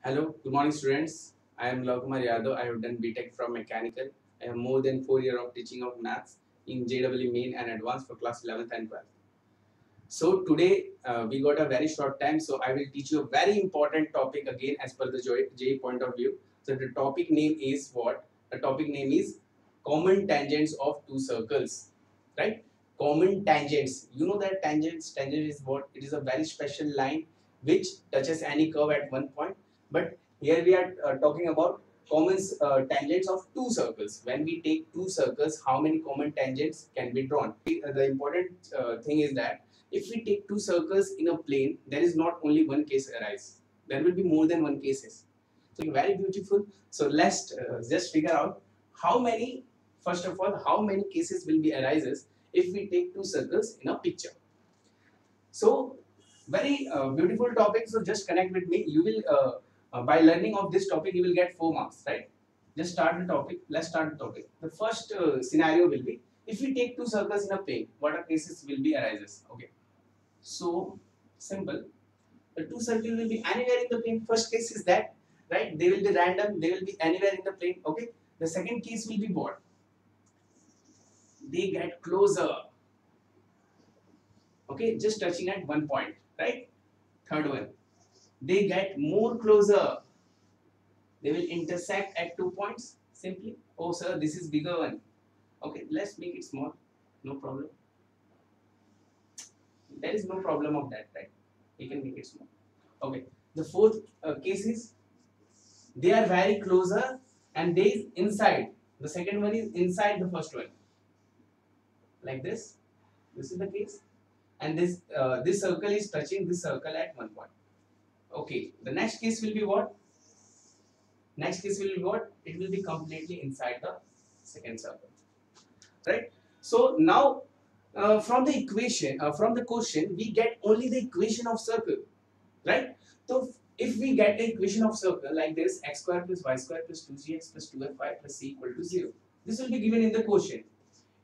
Hello, good morning students. I am Laukumar Yadav. I have done BTech from Mechanical. I have more than 4 years of teaching of maths in JEE Main and Advanced for class 11th and 12th. So today we got a very short time, so I will teach you a very important topic again as per the JEE point of view. So the topic name is what? The topic name is common tangents of two circles, right? Common tangents. You know that tangent is what? It is a very special line which touches any curve at one point. But here we are talking about common tangents of two circles. When we take two circles, how many common tangents can be drawn? The important thing is that if we take two circles in a plane, there is not only one case arise. There will be more than one cases. So very beautiful. So let's just figure out how many. First of all, how many cases will be arises if we take two circles in a picture. So very beautiful topic. So just connect with me. You will by learning of this topic, you will get 4 marks, right? Just start the topic. Let's start the topic. The first scenario will be if we take two circles in a plane, what are cases will be arises? Okay. So simple. The two circles will be anywhere in the plane. First case is that, right? They will be random. They will be anywhere in the plane. Okay. The second case will be what? They get closer. Okay, just touching at one point, right? Third one, they get more closer. They will intersect at 2 points. Simply. Oh, sir, this is bigger one. Okay, let's make it small. No problem. There is no problem of that, right? We can make it small. Okay. The fourth case is they are very closer and they is inside. The second one is inside the first one. Like this. This is the case. And this circle is touching this circle at one point. Okay. The next case will be what? Next case will be what? It will be completely inside the second circle. Right? So now from the equation, from the question, we get only the equation of circle. Right? So if we get the equation of circle like this, x square plus y square plus 2gx plus 2fy plus c equal to 0. This will be given in the question.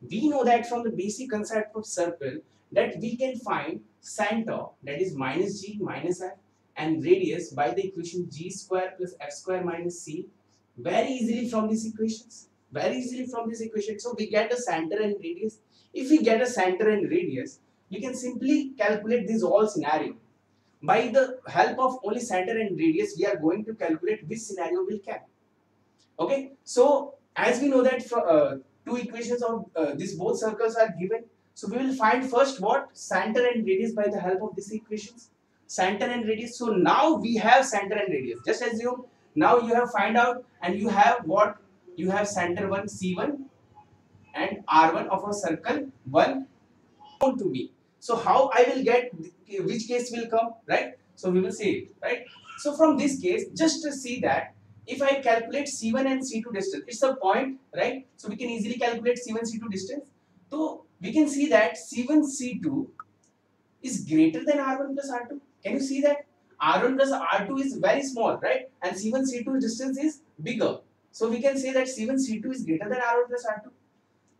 We know that from the basic concept of circle that we can find center, that is minus g minus f, and radius by the equation g square plus f square minus c very easily from these equations. Very easily from this equation. So we get a center and radius. If we get a center and radius, we can simply calculate this whole scenario. By the help of only center and radius, we are going to calculate which scenario will come. Okay, so as we know that two equations of these both circles are given, so we will find first what? Center and radius by the help of these equations. Center and radius. So now we have center and radius. Just assume now you have find out and you have what? You have center 1 C1 and R1 of a circle 1 known to me. So how I will get which case will come, right? So we will see it, right? So from this case, just to see that if I calculate C1 and C2 distance, it's a point, right? So we can easily calculate C1 C2 distance. So we can see that C1 C2 is greater than R1 plus R2. Can you see that? R1 plus R2 is very small, right? And C1 C2 distance is bigger. So we can say that C1 C2 is greater than R1 plus R2.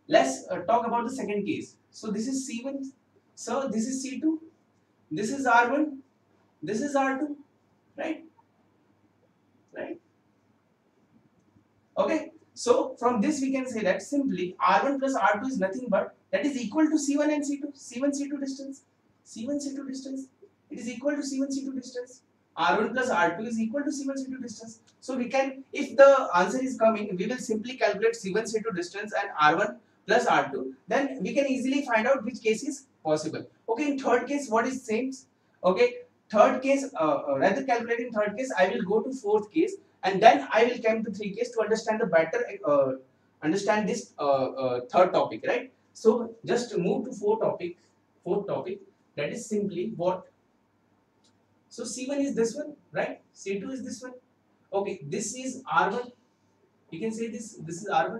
Let's talk about the second case. So this is C1, so this is C2, this is R1, this is R2, right? Right? Okay. So from this we can say that simply R1 plus R2 is nothing but that is equal to C1 and C2, C1 C2 distance, C1 C2 distance. It is equal to C1 C2 distance. R1 plus R2 is equal to C1 C2 distance. So we can, if the answer is coming, we will simply calculate C1 C2 distance and R1 plus R2. Then we can easily find out which case is possible. Okay, in third case, what is same? Okay, third case, rather calculating third case, I will go to fourth case and then I will come to three case to understand the better, understand this third topic, right? So just move to fourth topic, that is simply what? So C1 is this one, right? C2 is this one. Okay, this is R1. You can say this is R1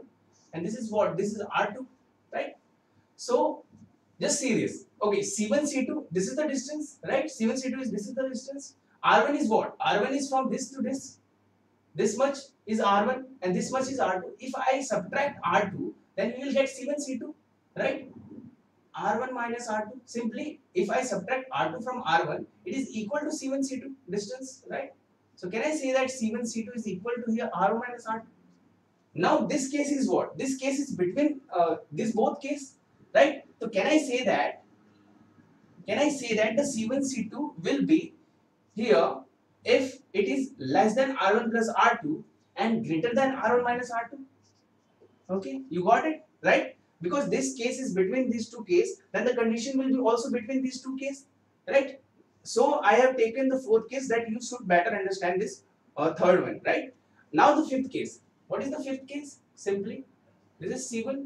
and this is what? This is R2, right? So just see this. Okay, C1 C2, this is the distance, right? C1 C2 is this is the distance. R1 is what? R1 is from this to this. This much is R1 and this much is R2. If I subtract R2, then we will get C1 C2, right? R1 minus R2. Simply, if I subtract R2 from R1, it is equal to C1 C2 distance, right? So can I say that C1 C2 is equal to here R1 minus R2? Now this case is what? This case is between this both case, right? So can I say that? Can I say that the C1 C2 will be here if it is less than R1 plus R2 and greater than R1 minus R2? Okay, you got it, right? Because this case is between these two cases, then the condition will be also between these two cases, right? So I have taken the fourth case that you should better understand this third one, right? Now the fifth case. What is the fifth case? Simply, this is C1,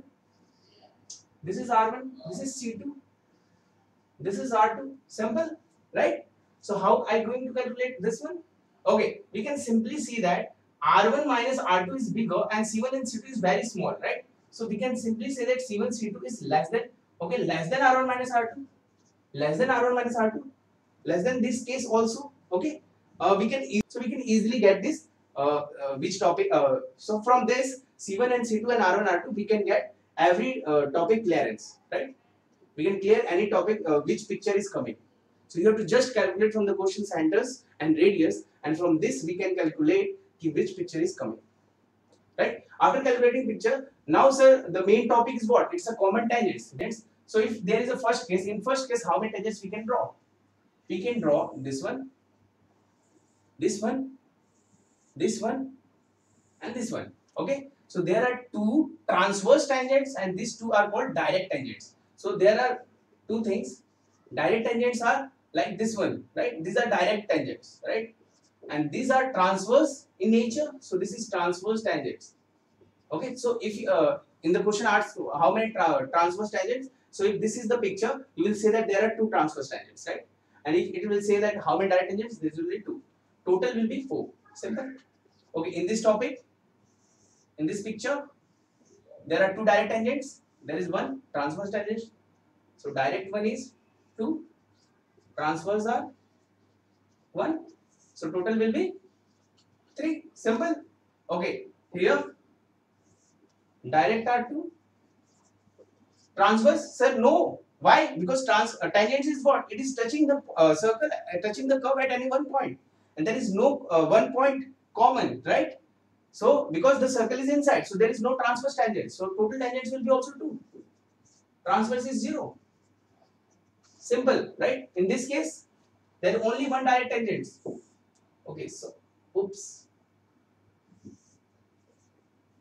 this is R1, this is C2, this is R2. Simple, right? So how I going to calculate this one? Okay, we can simply see that R1 minus R2 is bigger and C1 and C2 is very small, right? So we can simply say that C1 C2 is less than, okay, less than R1 minus R2, less than R1 minus R2, less than this case also, okay? We can easily get this which topic. So from this C1 and C2 and R1 R2 we can get every topic clearance, right? We can clear any topic which picture is coming. So you have to just calculate from the question centers and radius, and from this we can calculate which picture is coming, right? After calculating picture, now sir, the main topic is what? It's a common tangents. So if there is a first case, in first case how many tangents we can draw? We can draw this one, this one, this one, and this one. Okay, so there are two transverse tangents and these two are called direct tangents. So there are two things. Direct tangents are like this one, right? These are direct tangents, right? And these are transverse in nature. So this is transverse tangents. Okay, so if in the question asks how many transverse tangents, so if this is the picture, you will say that there are two transverse tangents, right? And if it will say that how many direct tangents, this will be two. Total will be 4. Simple. Okay, in this topic, in this picture, there are two direct tangents. There is one transverse tangent. So direct one is 2, transverse are 1. So total will be 3. Simple. Okay, here direct are 2. Transverse, sir, no. Why? Because tangent is what? It is touching the circle, touching the curve at any one point, and there is no one point common, right? So because the circle is inside, so there is no transverse tangent. So total tangents will be also 2. Transverse is 0. Simple, right? In this case, there is only one direct tangent. Okay, so oops.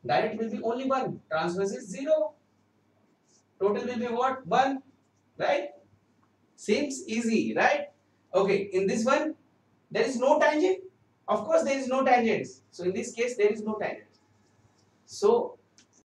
Direct will be only 1. Transverse is 0. Total will be what? 1. Right? Seems easy, right? Okay, in this one, there is no tangent. Of course, there is no tangents. So in this case, there is no tangent. So